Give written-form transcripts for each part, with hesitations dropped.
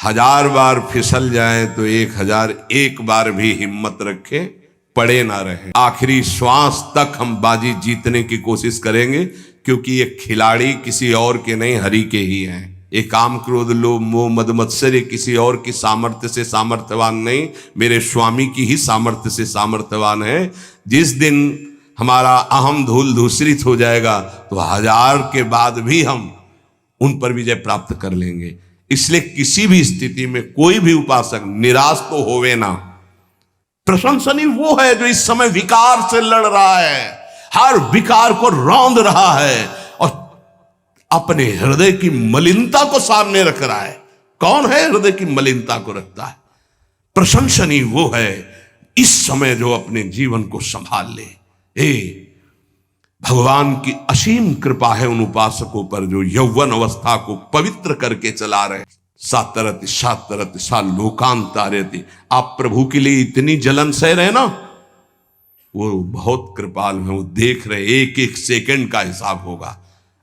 1000 बार फिसल जाए तो 1001 बार भी हिम्मत रखे, पड़े ना रहे। आखिरी श्वास तक हम बाजी जीतने की कोशिश करेंगे, क्योंकि ये खिलाड़ी किसी और के नहीं, हरि के ही हैं। ये काम क्रोध लोभ मोह मद मत्सर्य किसी और की सामर्थ्य से सामर्थ्यवान नहीं, मेरे स्वामी की ही सामर्थ्य से सामर्थ्यवान है। जिस दिन हमारा अहम धूल धूसरित हो जाएगा तो 1000 के बाद भी हम उन पर विजय प्राप्त कर लेंगे। इसलिए किसी भी स्थिति में कोई भी उपासक निराश तो होवे ना। प्रशंसनीय वो है जो इस समय विकार से लड़ रहा है, हर विकार को रौंद रहा है और अपने हृदय की मलिनता को सामने रख रहा है। कौन है हृदय की मलिनता को रखता है? प्रशंसनीय वो है इस समय जो अपने जीवन को संभाल ले। भगवान की असीम कृपा है उन उपासकों पर जो यौवन अवस्था को पवित्र करके चला रहे। सातरति सातरति सा लोकांतारति। आप प्रभु के लिए इतनी जलन सह रहे ना, वो बहुत कृपाल है, वो देख रहे, एक एक सेकंड का हिसाब होगा।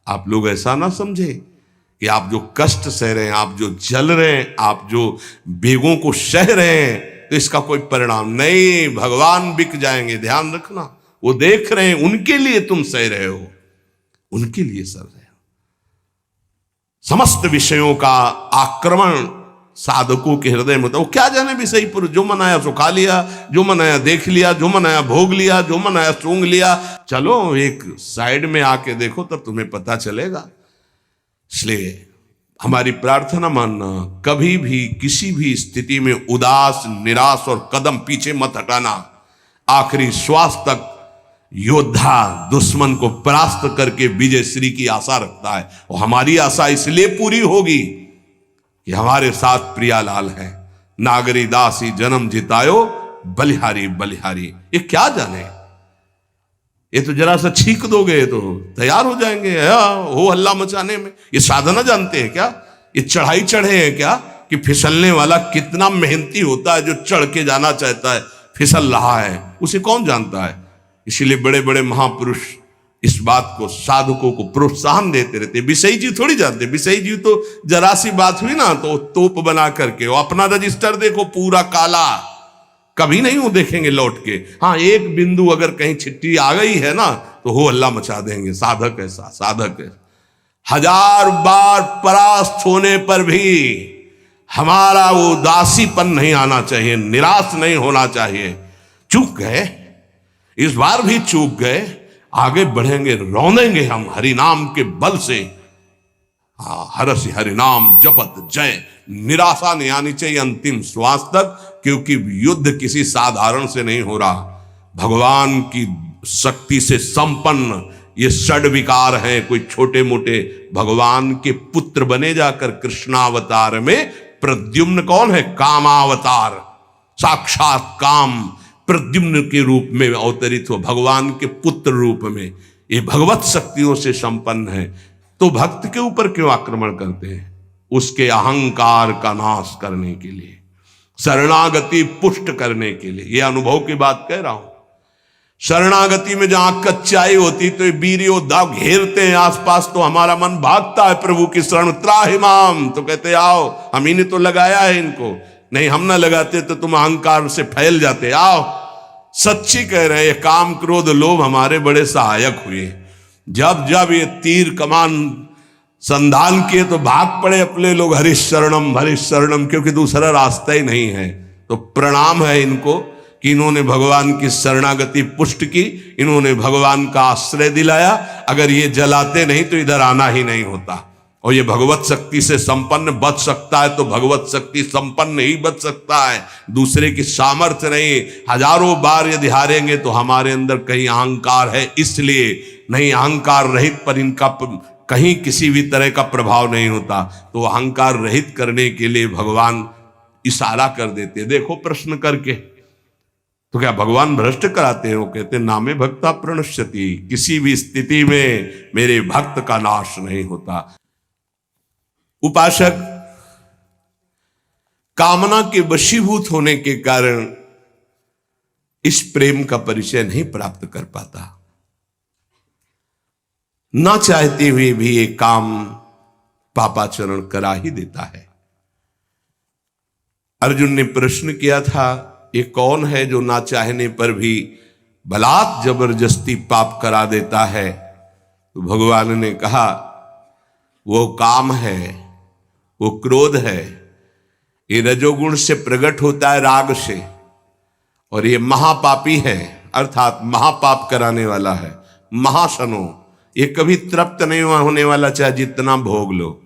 आप लोग ऐसा ना समझे कि आप जो कष्ट सह रहे हैं, आप जो जल रहे हैं, आप जो बेगों को सह रहे हैं, तो इसका कोई परिणाम नहीं। भगवान बिक जाएंगे, ध्यान रखना। वो देख रहे हैं, उनके लिए तुम सह रहे हो, उनके लिए सह रहे हो। समस्त विषयों का आक्रमण साधकों के हृदय में, तो वो क्या जाने विषय पुरुष, जो मनाया सो खा लिया, जो मनाया देख लिया, जो मनाया भोग लिया, जो मनाया सूंघ लिया। चलो एक साइड में आके देखो तब तुम्हें पता चलेगा। इसलिए हमारी प्रार्थना मानना, कभी भी किसी भी स्थिति में उदास निराश और कदम पीछे मत हटाना। आखिरी श्वास तक योद्धा दुश्मन को परास्त करके विजय श्री की आशा रखता है, और हमारी आशा इसलिए पूरी होगी कि हमारे साथ प्रियालाल है। नागरी दासी जन्म जितायो बलिहारी बलिहारी। ये क्या जाने, ये तो जरा सा छींक दोगे तो तैयार हो जाएंगे हो हल्ला मचाने में। ये साधना जानते हैं क्या? ये चढ़ाई चढ़े हैं क्या कि फिसलने वाला कितना मेहनती होता है? जो चढ़ के जाना चाहता है फिसल रहा है, उसे कौन जानता है? इसीलिए बड़े बड़े महापुरुष इस बात को साधकों को प्रोत्साहन देते रहते। विषयी जी थोड़ी जानते, विषयी जी तो जरा सी बात हुई ना तो तोप बना करके वो अपना रजिस्टर देखो पूरा काला, कभी नहीं वो देखेंगे लौट के। हाँ, एक बिंदु अगर कहीं छिट्टी आ गई है ना तो हो हल्ला मचा देंगे। साधक ऐसा, साधक है। 1000 बार परास्त होने पर भी हमारा वो उदासीपन नहीं आना चाहिए, निराश नहीं होना चाहिए। चूक गए, इस बार भी चूक गए, आगे बढ़ेंगे, रौंदेंगे हम हरिनाम के बल से। हरसि हरिनाम जपत जय। निराशा नहीं आनी चाहिए अंतिम श्वास तक, क्योंकि युद्ध किसी साधारण से नहीं हो रहा। भगवान की शक्ति से संपन्न ये षड विकार हैं, कोई छोटे मोटे। भगवान के पुत्र बने जाकर कृष्णावतार में प्रद्युम्न कौन है? कामावतार, साक्षात काम प्रद्युम्न के रूप में अवतरित हो, भगवान के पुत्र रूप में। ये भगवत शक्तियों से संपन्न है, तो भक्त के ऊपर क्यों आक्रमण करते हैं? उसके अहंकार का नाश करने के लिए, शरणागति पुष्ट करने के लिए। ये अनुभव की बात कह रहा हूं। शरणागति में जहां कच्चाई होती तो वीर योद्धा घेरते हैं आसपास, तो हमारा मन भागता है प्रभु की शरण। त्राहिमाम, तो कहते आओ, हम ही ने तो लगाया है इनको। नहीं, हम ना लगाते तो तुम अहंकार से फैल जाते। आओ, सच्ची कह रहे हैं, काम क्रोध लोभ हमारे बड़े सहायक हुए। जब जब ये तीर कमान संधान किए तो भाग पड़े अपने लोग, हरिश शरणम, क्योंकि दूसरा रास्ता ही नहीं है। तो प्रणाम है इनको कि इन्होंने भगवान की शरणागति पुष्ट की, इन्होंने भगवान का आश्रय दिलाया। अगर ये जलाते नहीं तो इधर आना ही नहीं होता। और ये भगवत शक्ति से संपन्न बच सकता है तो भगवत शक्ति संपन्न ही बच सकता है, दूसरे की सामर्थ्य नहीं। 1000 बार यदि हारेंगे तो हमारे अंदर कहीं अहंकार है, इसलिए नहीं। अहंकार रहित पर इनका कहीं किसी भी तरह का प्रभाव नहीं होता। तो अहंकार रहित करने के लिए भगवान इशारा कर देते। देखो प्रश्न करके, तो क्या भगवान भ्रष्ट कराते हैं? वो कहते नामे भक्ता प्रणश्यति, किसी भी स्थिति में मेरे भक्त का नाश नहीं होता। उपासक कामना के वशीभूत होने के कारण इस प्रेम का परिचय नहीं प्राप्त कर पाता। ना चाहते हुए भी ये काम पापाचरण करा ही देता है। अर्जुन ने प्रश्न किया था, ये कौन है जो ना चाहने पर भी बलात् जबरदस्ती पाप करा देता है? तो भगवान ने कहा, वो काम है, वो क्रोध है। ये रजोगुण से प्रकट होता है, राग से, और ये महापापी है, अर्थात महापाप कराने वाला है, महाशनो। ये कभी तृप्त नहीं होने वाला, चाहे जितना भोग लो।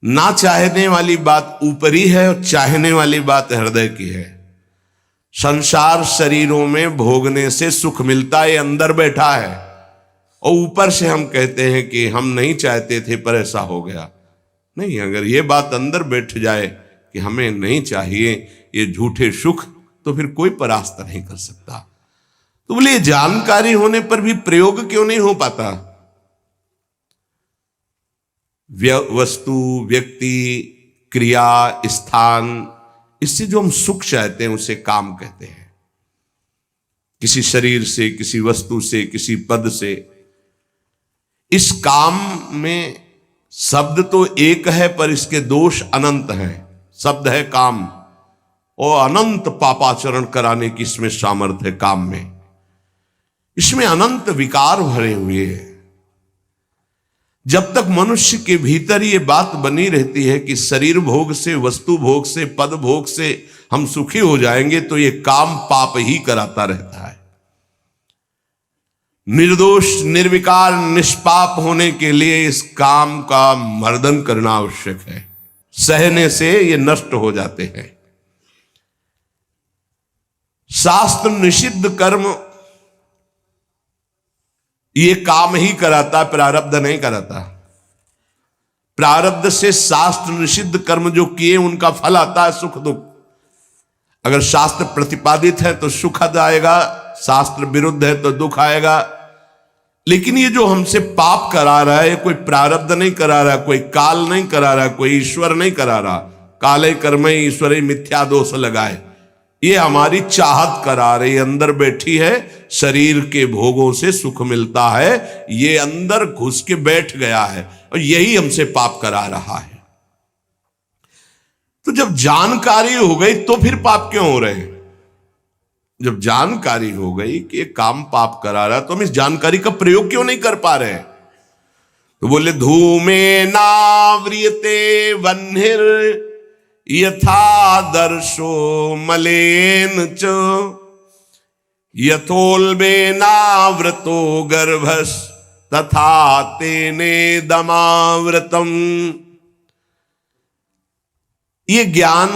ना चाहने वाली बात ऊपरी है और चाहने वाली बात हृदय की है। संसार शरीरों में भोगने से सुख मिलता है, अंदर बैठा है, और ऊपर से हम कहते हैं कि हम नहीं चाहते थे पर ऐसा हो गया। नहीं, अगर ये बात अंदर बैठ जाए कि हमें नहीं चाहिए ये झूठे सुख, तो फिर कोई परास्त नहीं कर सकता। तो बोले, जानकारी होने पर भी प्रयोग क्यों नहीं हो पाता? वस्तु, व्यक्ति, क्रिया, स्थान, इससे जो हम सुख चाहते हैं उसे काम कहते हैं। किसी शरीर से, किसी वस्तु से, किसी पद से। इस काम में शब्द तो एक है पर इसके दोष अनंत हैं। शब्द है काम, और अनंत पापाचरण कराने की इसमें सामर्थ्य है। काम में इसमें अनंत विकार भरे हुए हैं। जब तक मनुष्य के भीतर ये बात बनी रहती है कि शरीर भोग से, वस्तु भोग से, पद भोग से हम सुखी हो जाएंगे, तो ये काम पाप ही कराता रहता है। निर्दोष, निर्विकार, निष्पाप होने के लिए इस काम का मर्दन करना आवश्यक है। सहने से ये नष्ट हो जाते हैं। शास्त्र निषिद्ध कर्म ये काम ही कराता, प्रारब्ध नहीं कराता। प्रारब्ध से शास्त्र निषिद्ध कर्म जो किए उनका फल आता है सुख दुख। अगर शास्त्र प्रतिपादित है तो सुख आएगा, शास्त्र विरुद्ध है तो दुख आएगा। लेकिन ये जो हमसे पाप करा रहा है, कोई प्रारब्ध नहीं करा रहा, कोई काल नहीं करा रहा, कोई ईश्वर नहीं करा रहा। काले कर्मे ईश्वरे मिथ्या दोष लगाए, ये हमारी चाहत करा रही, अंदर बैठी है। शरीर के भोगों से सुख मिलता है, ये अंदर घुस के बैठ गया है, और यही हमसे पाप करा रहा है। तो जब जानकारी हो गई तो फिर पाप क्यों हो रहे हैं? जब जानकारी हो गई कि ये काम पाप करा रहा है, तो हम इस जानकारी का प्रयोग क्यों नहीं कर पा रहे हैं? तो बोले, धूमे नाव्रियते वह्निर यथा दर्शो मलेन च यथोल्बे नाव्रतो गर्भस तथा तेने दमाव्रतम। ये ज्ञान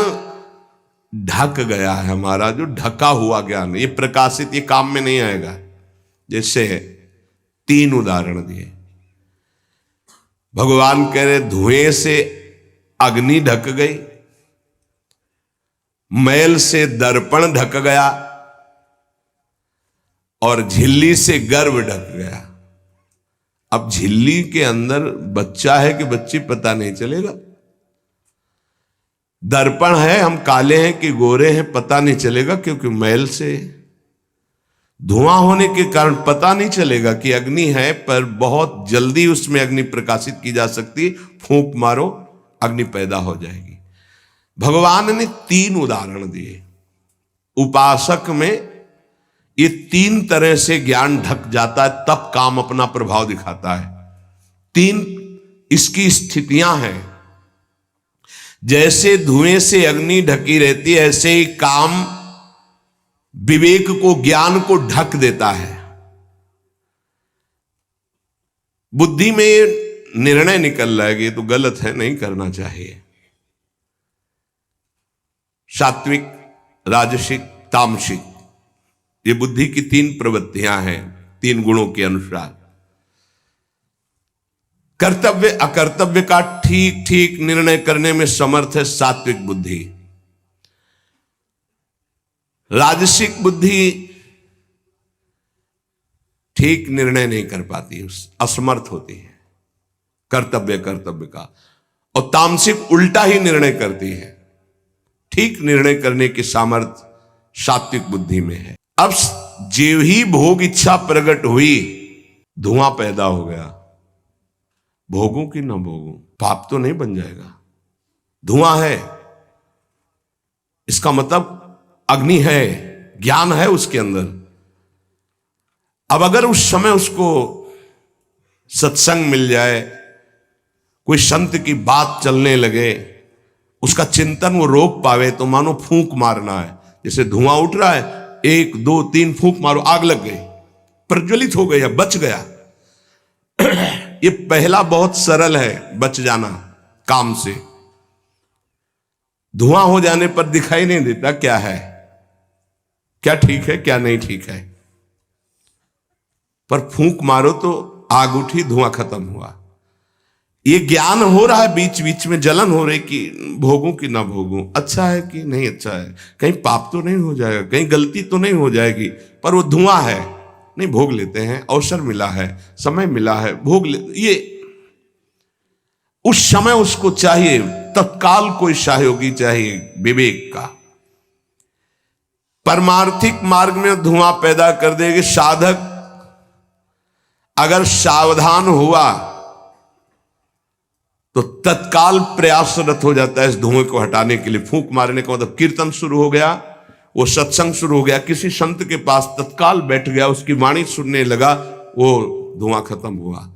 ढक गया है हमारा, जो ढका हुआ ज्ञान, ये प्रकाशित, ये काम में नहीं आएगा। जैसे 3 उदाहरण दिए। भगवान कह रहे, धुएं से अग्नि ढक गई, मैल से दर्पण ढक गया, और झिल्ली से गर्भ ढक गया। अब झिल्ली के अंदर बच्चा है कि बच्ची पता नहीं चलेगा। दर्पण है, हम काले हैं कि गोरे हैं पता नहीं चलेगा, क्योंकि मैल से। धुआं होने के कारण पता नहीं चलेगा कि अग्नि है, पर बहुत जल्दी उसमें अग्नि प्रकाशित की जा सकती। फूंक मारो, अग्नि पैदा हो जाएगी। भगवान ने 3 उदाहरण दिए। उपासक में ये 3 तरह से ज्ञान ढक जाता है, तब काम अपना प्रभाव दिखाता है। 3 इसकी स्थितियां हैं। जैसे धुएं से अग्नि ढकी रहती है, ऐसे ही काम विवेक को, ज्ञान को ढक देता है। बुद्धि में निर्णय निकल रहा है कि ये तो गलत है, नहीं करना चाहिए। सात्विक, राजसिक, तामसिक, ये बुद्धि की 3 प्रवृत्तियां हैं, 3 गुणों के अनुसार। कर्तव्य अकर्तव्य का ठीक ठीक निर्णय करने में समर्थ है सात्विक बुद्धि। राजसिक बुद्धि ठीक निर्णय नहीं कर पाती, असमर्थ होती है कर्तव्य का। और तामसिक उल्टा ही निर्णय करती है। ठीक निर्णय करने की सामर्थ्य सात्विक बुद्धि में है। अब जीव ही भोग इच्छा प्रकट हुई, धुआं पैदा हो गया। भोगों की न भोगों, पाप तो नहीं बन जाएगा। धुआं है, इसका मतलब अग्नि है, ज्ञान है उसके अंदर। अब अगर उस समय उसको सत्संग मिल जाए, कोई संत की बात चलने लगे, उसका चिंतन वो रोक पावे, तो मानो फूंक मारना है। जैसे धुआं उठ रहा है, 1 2 3 फूंक मारो, आग लग गई, प्रज्वलित हो गया, बच गया। ये पहला बहुत सरल है, बच जाना काम से। धुआं हो जाने पर दिखाई नहीं देता क्या है, क्या ठीक है क्या नहीं ठीक है, पर फूंक मारो तो आग उठी, धुआं खत्म हुआ। ये ज्ञान हो रहा है, बीच बीच में जलन हो रही कि भोगूं कि ना भोगूं, अच्छा है कि नहीं अच्छा है, कहीं पाप तो नहीं हो जाएगा, कहीं गलती तो नहीं हो जाएगी, पर वो धुआं है, नहीं भोग लेते हैं, अवसर मिला है, समय मिला है, भोग ले। ये उस समय उसको चाहिए, तत्काल कोई सहयोगी चाहिए विवेक का। परमार्थिक मार्ग में धुआं पैदा कर देगी। साधक अगर सावधान हुआ तो तत्काल प्रयासरत हो जाता है इस धुएं को हटाने के लिए। फूंक मारने का मतलब कीर्तन शुरू हो गया, वो सत्संग शुरू हो गया, किसी संत के पास तत्काल बैठ गया, उसकी वाणी सुनने लगा, वो धुआं खत्म हुआ।